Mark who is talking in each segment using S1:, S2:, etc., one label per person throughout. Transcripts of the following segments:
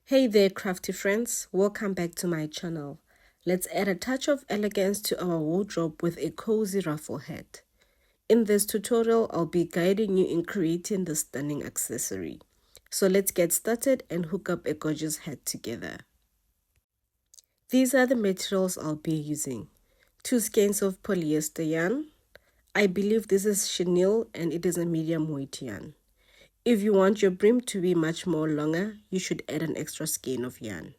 S1: Hey there crafty friends, welcome back to my channel. Let's add a touch of elegance to our wardrobe with a cozy ruffle hat. In this tutorial, I'll be guiding you in creating this stunning accessory. So let's get started and hook up a gorgeous hat together. These are the materials I'll be using. 2 skeins of polyester yarn. I believe this is chenille and it is a medium weight yarn. If you want your brim to be much more longer, you should add an extra skein of yarn.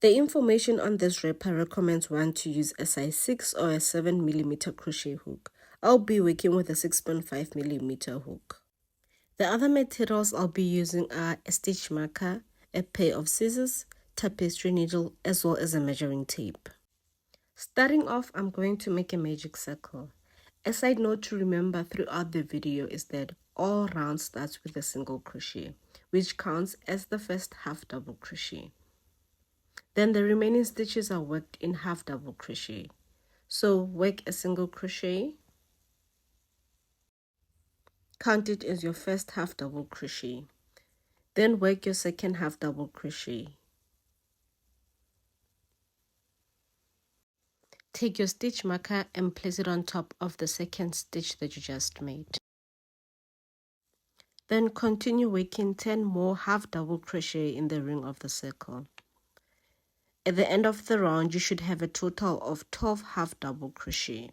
S1: The information on this wrapper recommends one to use a size 6 or a 7mm crochet hook. I'll be working with a 6.5mm hook. The other materials I'll be using are a stitch marker, a pair of scissors, tapestry needle, as well as a measuring tape. Starting off, I'm going to make a magic circle. A side note to remember throughout the video is that all round starts with a single crochet, which counts as the first half double crochet. Then the remaining stitches are worked in half double crochet. So work a single crochet, count it as your first half double crochet. Then work your second half double crochet. Take your stitch marker and place it on top of the second stitch that you just made. Then continue working 10 more half double crochet in the ring of the circle. At the end of the round, you should have a total of 12 half double crochet.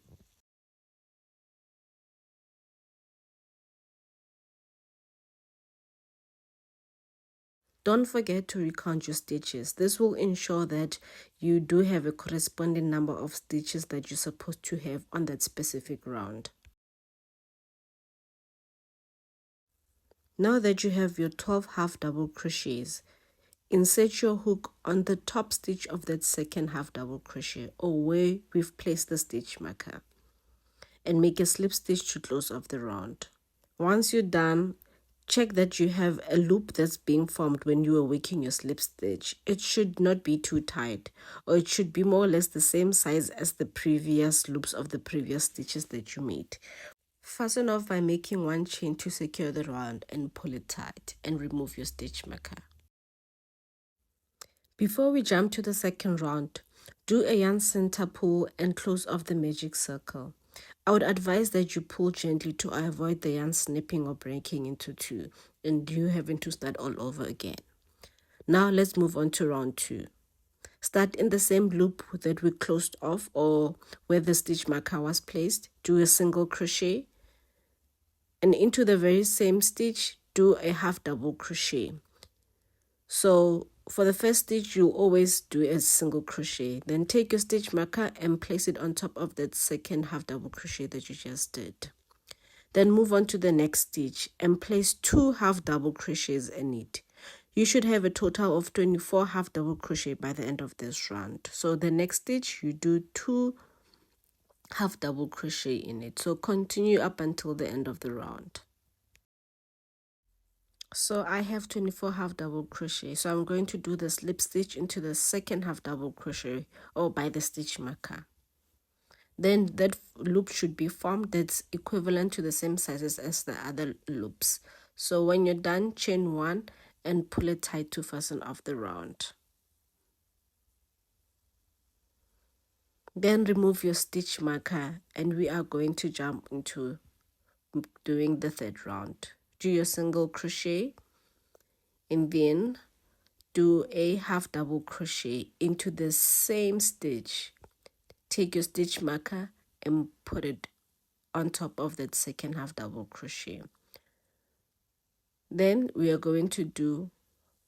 S1: Don't forget to recount your stitches. This will ensure that you do have a corresponding number of stitches that you're supposed to have on that specific round. Now that you have your 12 half double crochets, insert your hook on the top stitch of that second half double crochet or where we've placed the stitch marker and make a slip stitch to close off the round. Once you're done, check that you have a loop that's being formed when you are working your slip stitch. It should not be too tight, or it should be more or less the same size as the previous loops of the previous stitches that you made. Fasten off by making one chain to secure the round and pull it tight and remove your stitch marker. Before we jump to the second round, do a yarn center pull and close off the magic circle. I would advise that you pull gently to avoid the yarn snipping or breaking into two and you having to start all over again. Now let's move on to round 2. Start in the same loop that we closed off or where the stitch marker was placed. Do a single crochet and into the very same stitch do a half double crochet. So for the first stitch, you always do a single crochet. Then take your stitch marker and place it on top of that second half double crochet that you just did. Then move on to the next stitch and place 2 half double crochets in it. You should have a total of 24 half double crochet by the end of this round. So the next stitch, you do 2 half double crochet in it. So continue up until the end of the round. So I have 24 half double crochet, so I'm going to do the slip stitch into the second half double crochet or by the stitch marker. Then that loop should be formed that's equivalent to the same sizes as the other loops. So when you're done, chain 1 and pull it tight to fasten off the round. Then remove your stitch marker and we are going to jump into doing the third round. Do your single crochet and then do a half double crochet into the same stitch. Take your stitch marker and put it on top of that second half double crochet. Then we are going to do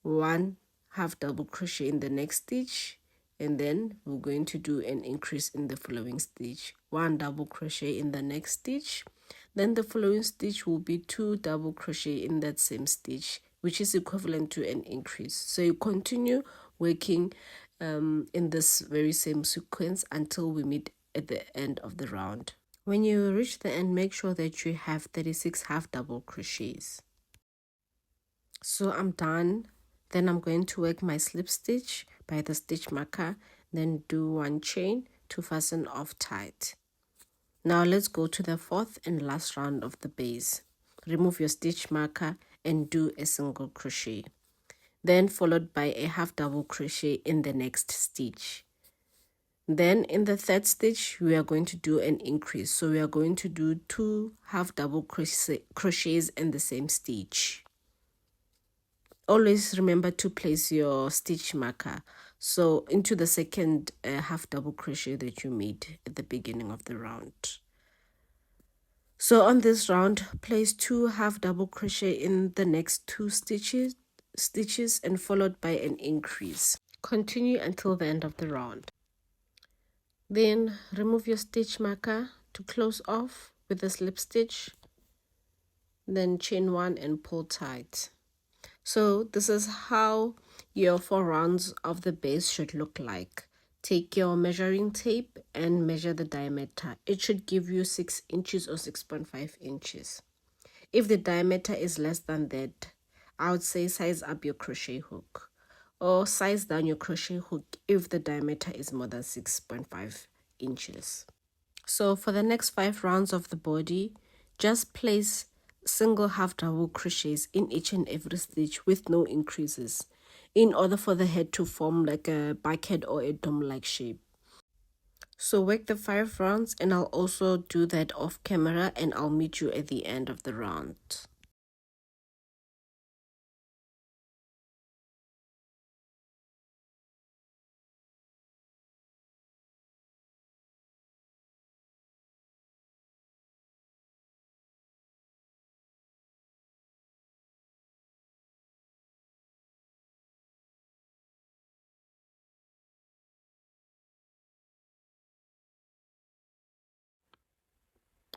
S1: 1 half double crochet in the next stitch, and then we're going to do an increase in the following stitch. 1 double crochet in the next stitch, then the following stitch will be 2 double crochet in that same stitch, which is equivalent to an increase. So you continue working in this very same sequence until we meet at the end of the round. When you reach the end, make sure that you have 36 half double crochets. So I'm done. Then I'm going to work my slip stitch by the stitch marker, then do 1 chain to fasten off tight. Now let's go to the fourth and last round of the base. Remove your stitch marker and do a single crochet. then followed by a half double crochet in the next stitch. Then in the third stitch, we are going to do an increase. So we are going to do 2 half double crochets in the same stitch. Always remember to place your stitch marker so into the second half double crochet that you made at the beginning of the round. So on this round, place 2 half double crochet in the next 2 stitches and followed by an increase. Continue until the end of the round. Then remove your stitch marker to close off with a slip stitch. Then chain 1 and pull tight. So this is how your 4 rounds of the base should look like. Take your measuring tape and measure the diameter. It should give you 6 inches or 6.5 inches. If the diameter is less than that, I would say size up your crochet hook, or size down your crochet hook if the diameter is more than 6.5 inches. So for the next 5 rounds of the body, just place single half double crochets in each and every stitch with no increases in order for the head to form like a bucket or a dome-like shape. So work the 5 rounds, and I'll also do that off camera, and I'll meet you at the end of the round.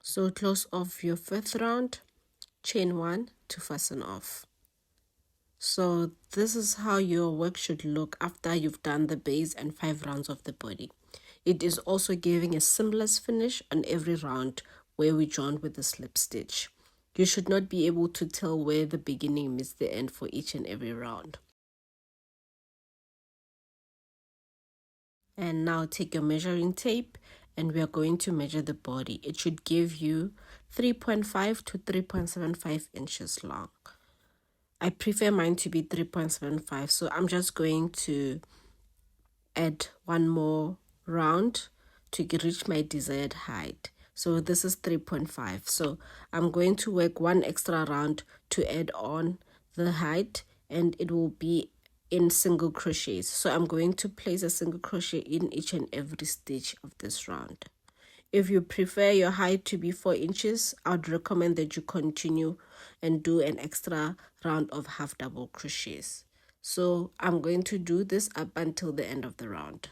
S1: So close off your 5th round, chain 1 to fasten off. So this is how your work should look after you've done the base and 5 rounds of the body. It is also giving a seamless finish on every round where we joined with the slip stitch. You should not be able to tell where the beginning meets the end for each and every round. And now take your measuring tape, and we are going to measure the body. It should give you 3.5 to 3.75 inches long. I prefer mine to be 3.75, so I'm just going to add 1 more round to reach my desired height. So this is 3.5. So I'm going to work 1 extra round to add on the height, and it will be in single crochets. So I'm going to place a single crochet in each and every stitch of this round. If you prefer your height to be 4 inches, I would recommend that you continue and do an extra round of half double crochets. So I'm going to do this up until the end of the round.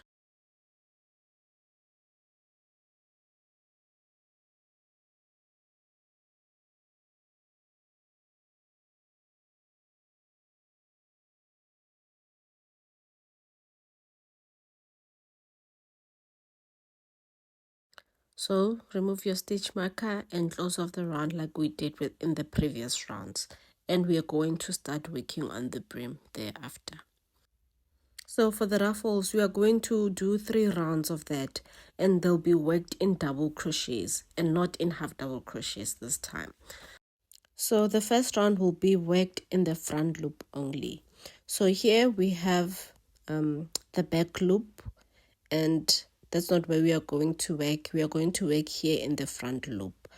S1: So remove your stitch marker and close off the round like we did in the previous rounds. And we are going to start working on the brim thereafter. So for the ruffles, we are going to do 3 rounds of that, and they'll be worked in double crochets and not in half double crochets this time. So the first round will be worked in the front loop only. So here we have the back loop, and that's not where we are going to work. We are going to work here in the front loop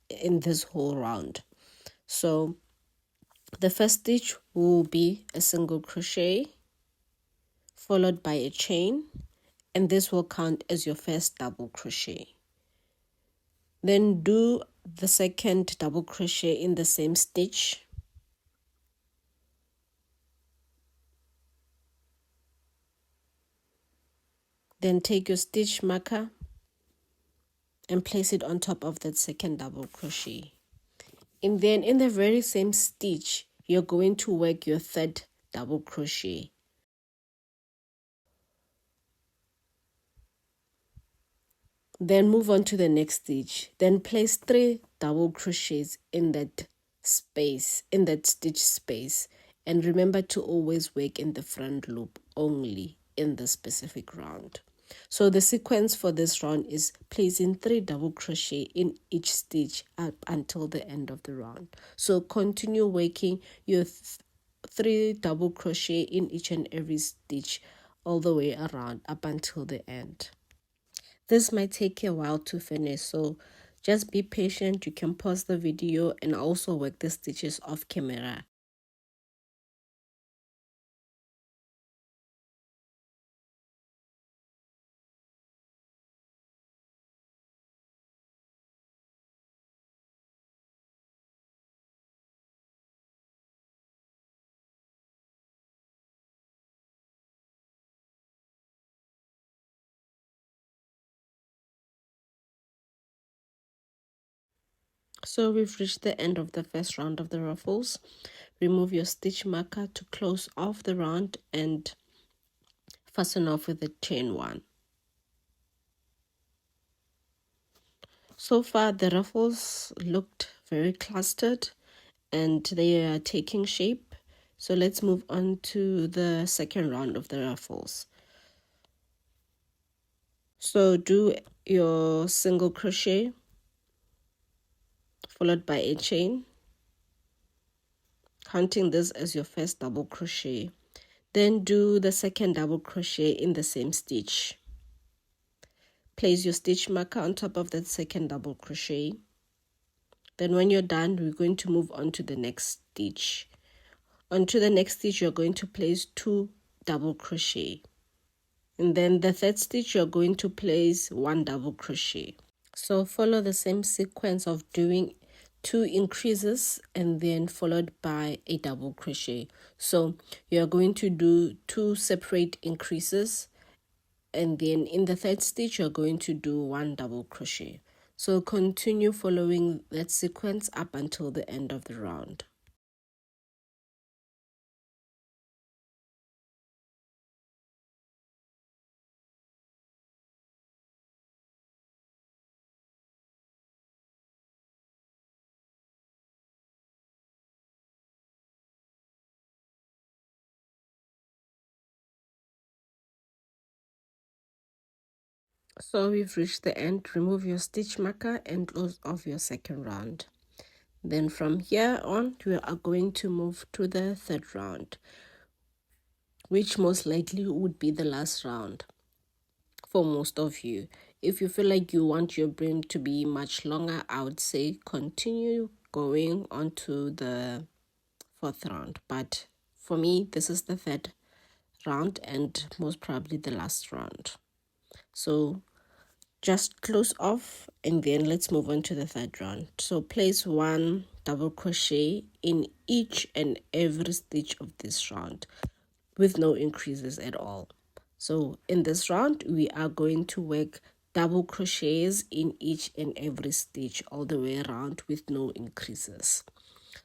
S1: in this whole round. So the first stitch will be a single crochet followed by a chain, and this will count as your first double crochet. Then do the second double crochet in the same stitch. Then take your stitch marker and place it on top of that second double crochet. And then in the very same stitch, you're going to work your third double crochet. Then move on to the next stitch. Then place 3 double crochets in that space, in that stitch space. And remember to always work in the front loop only in the specific round. So the sequence for this round is placing 3 double crochet in each stitch up until the end of the round. So continue working your 3 double crochet in each and every stitch all the way around up until the end. This might take a while to finish, so just be patient. You can pause the video and also work the stitches off camera. So we've reached the end of the first round of the ruffles. Remove your stitch marker to close off the round and fasten off with the chain 1. So far the ruffles looked very clustered and they are taking shape. So let's move on to the second round of the ruffles. So do your single crochet followed by a chain, counting this as your first double crochet. Then do the second double crochet in the same stitch. Place your stitch marker on top of that second double crochet. Then when you're done, we're going to move on to the next stitch. Onto the next stitch, you're going to place 2 double crochet. And then the third stitch, you're going to place 1 double crochet. So follow the same sequence of doing 2 increases and then followed by a double crochet. So you're going to do 2 separate increases, and then in the third stitch you're going to do 1 double crochet. So continue following that sequence up until the end of the round. So we've reached the end. Remove your stitch marker and close off your second round. Then from here on, we are going to move to the third round, which most likely would be the last round for most of you. If you feel like you want your brim to be much longer, I would say continue going on to the fourth round. But for me, this is the third round and most probably the last round. So just close off and then let's move on to the third round. So place 1 double crochet in each and every stitch of this round with no increases at all. So in this round we are going to work double crochets in each and every stitch all the way around with no increases.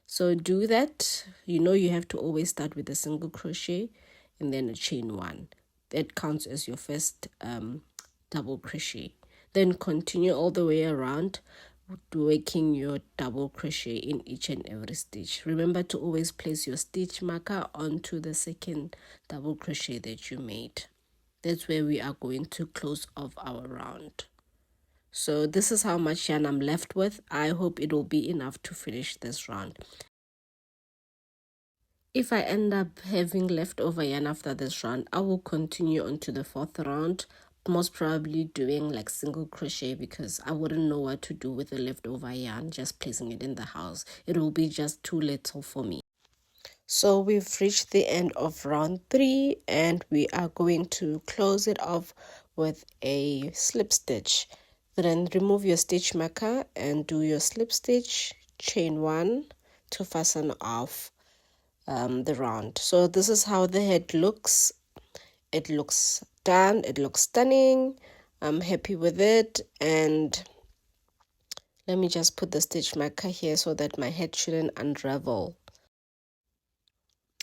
S1: So do that. You know you have to always start with a single crochet and then a chain 1. That counts as your first double crochet. Then continue all the way around working your double crochet in each and every stitch. Remember to always place your stitch marker onto the second double crochet that you made. That's where we are going to close off our round. So this is how much yarn I'm left with. I hope it will be enough to finish this round. If I end up having leftover yarn after this round, I will continue on to the fourth round, most probably doing like single crochet because I wouldn't know what to do with the leftover yarn, just placing it in the house. It will be just too little for me. So we've reached the end of round 3 and we are going to close it off with a slip stitch. Then remove your stitch marker and do your slip stitch, chain 1 to fasten off the round. So this is how the head looks. It looks done. It looks stunning. I'm happy with it. And let me just put the stitch marker here so that my head shouldn't unravel.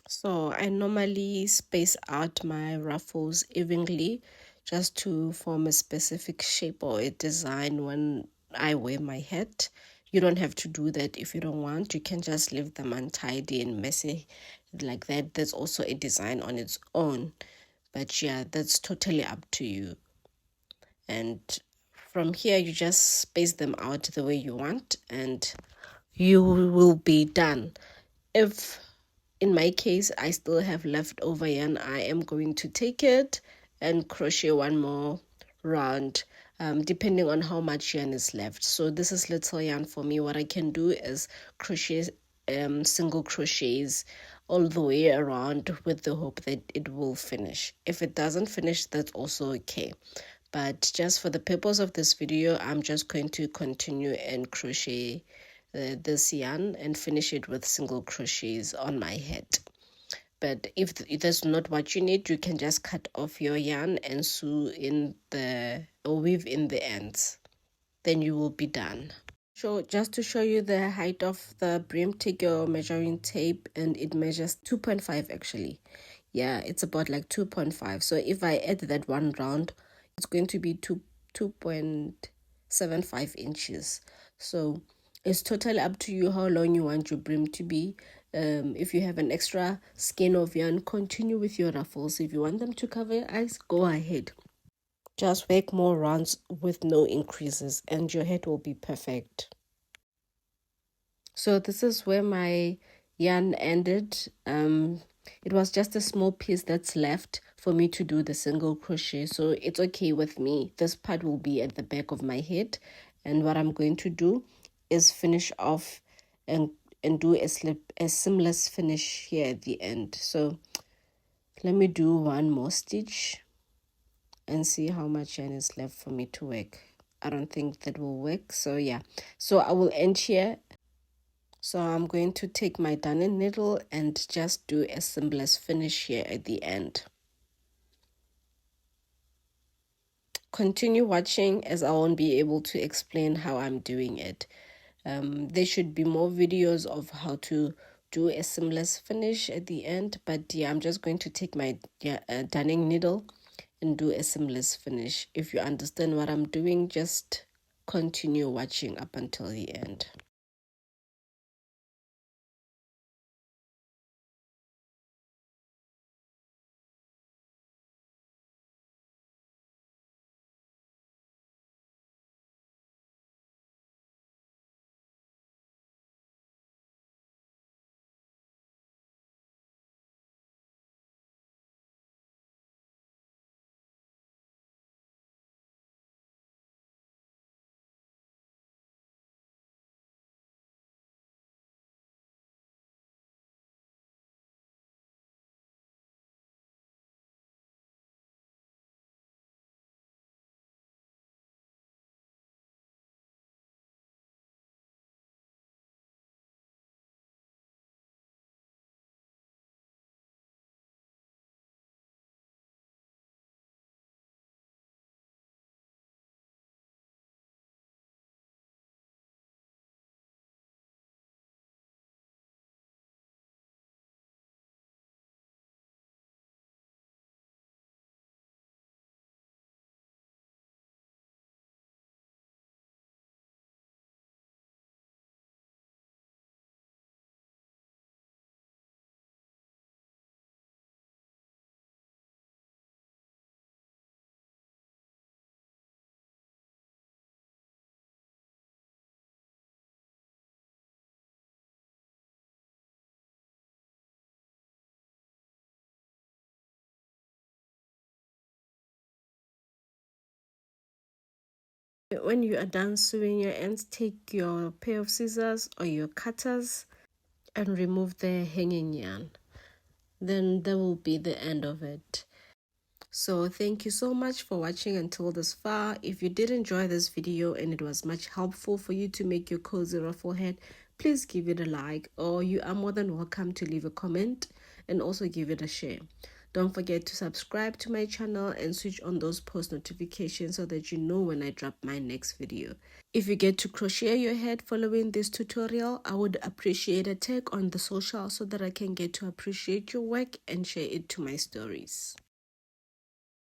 S1: So I normally space out my ruffles evenly just to form a specific shape or a design when I wear my hat. You don't have to do that if you don't want. You can just leave them untidy and messy like that. There's also a design on its own. But yeah, that's totally up to you. And from here, you just space them out the way you want and you will be done. If in my case, I still have leftover yarn. I am going to take it and crochet one more round, depending on how much yarn is left. So this is little yarn for me. What I can do is crochet single crochets all the way around with the hope that it will finish. If it doesn't finish, that's also okay. But just for the purpose of this video, I'm just going to continue and crochet this yarn and finish it with single crochets on my head. But if that's not what you need, you can just cut off your yarn and sew in or weave in the ends. Then you will be done. So just to show you the height of the brim, take your measuring tape and it measures 2.5 actually. Yeah, it's about like 2.5. So if I add that one round, it's going to be 2.75 inches. So it's totally up to you how long you want your brim to be. If you have an extra skein of yarn, continue with your ruffles. If you want them to cover your eyes, go ahead. Just make more rounds with no increases and your head will be perfect. So this is where my yarn ended. It was just a small piece that's left for me to do the single crochet, so it's okay with me. This part will be at the back of my head, and what I'm going to do is finish off and do a seamless finish here at the end. So let me do one more stitch and see how much yarn is left for me to work. I don't think that will work, so yeah. So I will end here. So I'm going to take my darning needle and just do a seamless finish here at the end. Continue watching as I won't be able to explain how I'm doing it. There should be more videos of how to do a seamless finish at the end, but yeah, I'm just going to take my darning needle and do a seamless finish. If you understand what I'm doing, just continue watching up until the end. When you are done sewing your ends, take your pair of scissors or your cutters and remove the hanging yarn. Then that will be the end of it. So thank you so much for watching until this far. If you did enjoy this video and it was much helpful for you to make your cozy ruffle head, please give it a like, or you are more than welcome to leave a comment and also give it a share. Don't forget to subscribe to my channel and switch on those post notifications so that you know when I drop my next video. If you get to crochet your head following this tutorial, I would appreciate a tag on the social so that I can get to appreciate your work and share it to my stories.